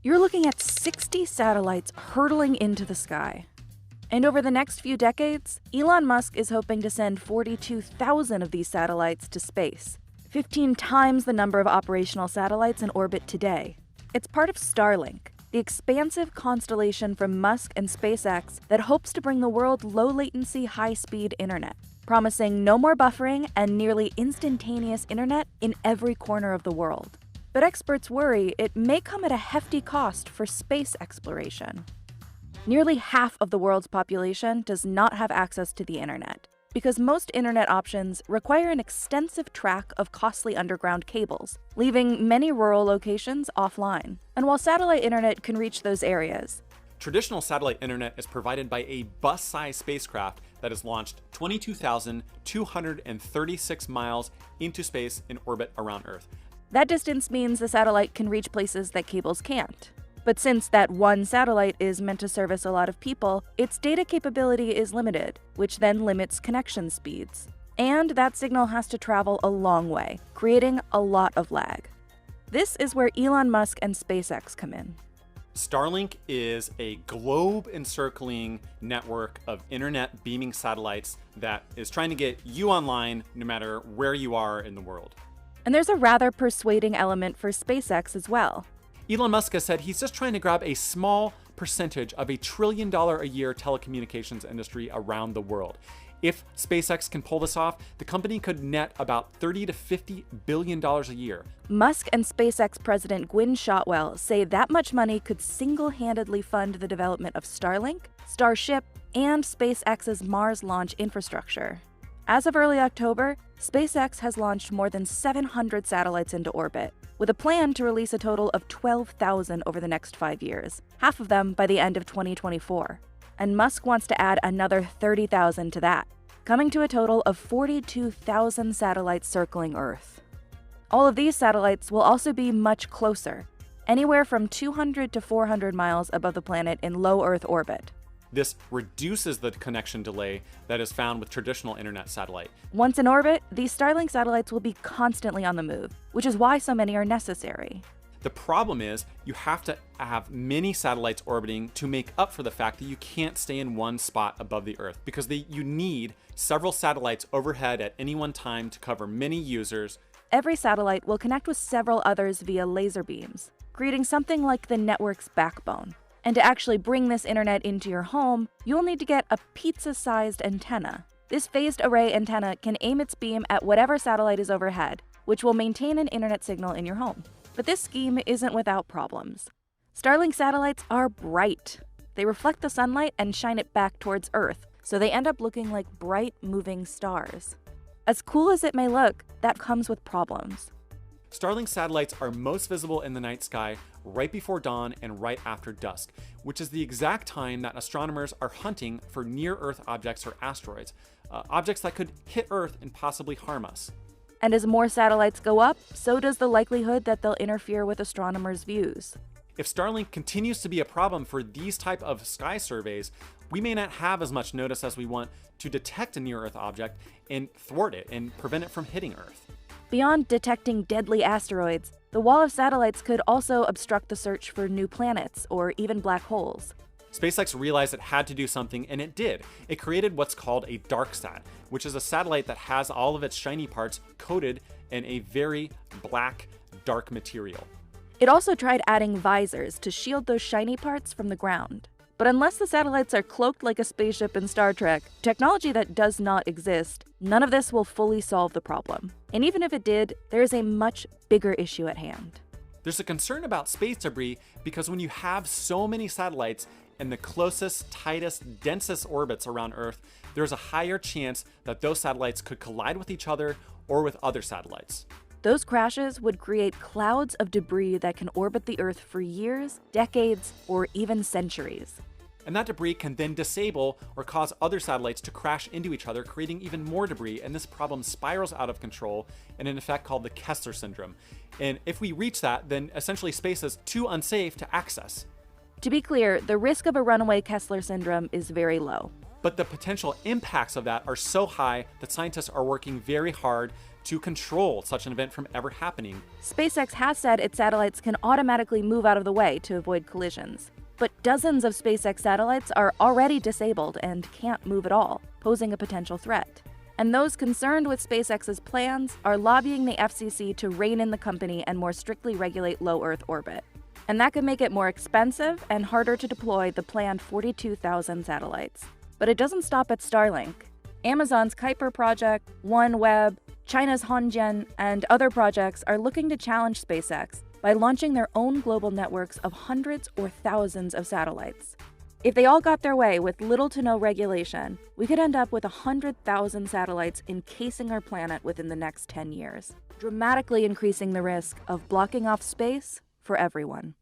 You're looking at 60 satellites hurtling into the sky. And over the next few decades, Elon Musk is hoping to send 42,000 of these satellites to space, 15 times the number of operational satellites in orbit today. It's part of Starlink, the expansive constellation from Musk and SpaceX that hopes to bring the world low-latency, high-speed internet, promising no more buffering and nearly instantaneous internet in every corner of the world. But experts worry it may come at a hefty cost for space exploration. Nearly half of the world's population does not have access to the internet, because most internet options require an extensive track of costly underground cables, leaving many rural locations offline. And while satellite internet can reach those areas, traditional satellite internet is provided by a bus-sized spacecraft that is launched 22,236 miles into space in orbit around Earth. That distance means the satellite can reach places that cables can't. But since that one satellite is meant to service a lot of people, its data capability is limited, which then limits connection speeds. And that signal has to travel a long way, creating a lot of lag. This is where Elon Musk and SpaceX come in. Starlink is a globe-encircling network of internet beaming satellites that is trying to get you online no matter where you are in the world. And there's a rather persuading element for SpaceX as well. Elon Musk has said he's just trying to grab a small percentage of $1 trillion a year telecommunications industry around the world. If SpaceX can pull this off, the company could net about $30 to $50 billion a year. Musk and SpaceX President Gwynne Shotwell say that much money could single-handedly fund the development of Starlink, Starship, and SpaceX's Mars launch infrastructure. As of early October, SpaceX has launched more than 700 satellites into orbit, with a plan to release a total of 12,000 over the next 5 years, half of them by the end of 2024. And Musk wants to add another 30,000 to that, coming to a total of 42,000 satellites circling Earth. All of these satellites will also be much closer, anywhere from 200 to 400 miles above the planet in low Earth orbit. This reduces the connection delay that is found with traditional internet satellite. Once in orbit, these Starlink satellites will be constantly on the move, which is why so many are necessary. The problem is you have to have many satellites orbiting to make up for the fact that you can't stay in one spot above the Earth, because you need several satellites overhead at any one time to cover many users. Every satellite will connect with several others via laser beams, creating something like the network's backbone. And to actually bring this internet into your home, you'll need to get a pizza-sized antenna. This phased array antenna can aim its beam at whatever satellite is overhead, which will maintain an internet signal in your home. But this scheme isn't without problems. Starlink satellites are bright. They reflect the sunlight and shine it back towards Earth, so they end up looking like bright, moving stars. As cool as it may look, that comes with problems. Starlink satellites are most visible in the night sky right before dawn and right after dusk, which is the exact time that astronomers are hunting for near-Earth objects or asteroids, objects that could hit Earth and possibly harm us. And as more satellites go up, so does the likelihood that they'll interfere with astronomers' views. If Starlink continues to be a problem for these type of sky surveys, we may not have as much notice as we want to detect a near-Earth object and thwart it and prevent it from hitting Earth. Beyond detecting deadly asteroids, the wall of satellites could also obstruct the search for new planets or even black holes. SpaceX realized it had to do something, and it did. It created what's called a darksat, which is a satellite that has all of its shiny parts coated in a very black, dark material. It also tried adding visors to shield those shiny parts from the ground. But unless the satellites are cloaked like a spaceship in Star Trek, technology that does not exist, none of this will fully solve the problem. And even if it did, there is a much bigger issue at hand. There's a concern about space debris because when you have so many satellites in the closest, tightest, densest orbits around Earth, there's a higher chance that those satellites could collide with each other or with other satellites. Those crashes would create clouds of debris that can orbit the Earth for years, decades, or even centuries. And that debris can then disable or cause other satellites to crash into each other, creating even more debris, and this problem spirals out of control in an effect called the Kessler syndrome. And if we reach that, then essentially space is too unsafe to access. To be clear, the risk of a runaway Kessler syndrome is very low. But the potential impacts of that are so high that scientists are working very hard to control such an event from ever happening. SpaceX has said its satellites can automatically move out of the way to avoid collisions. But dozens of SpaceX satellites are already disabled and can't move at all, posing a potential threat. And those concerned with SpaceX's plans are lobbying the FCC to rein in the company and more strictly regulate low Earth orbit. And that could make it more expensive and harder to deploy the planned 42,000 satellites. But it doesn't stop at Starlink. Amazon's Kuiper project, OneWeb, China's Hongjian, and other projects are looking to challenge SpaceX by launching their own global networks of hundreds or thousands of satellites. If they all got their way with little to no regulation, we could end up with 100,000 satellites encasing our planet within the next 10 years, dramatically increasing the risk of blocking off space for everyone.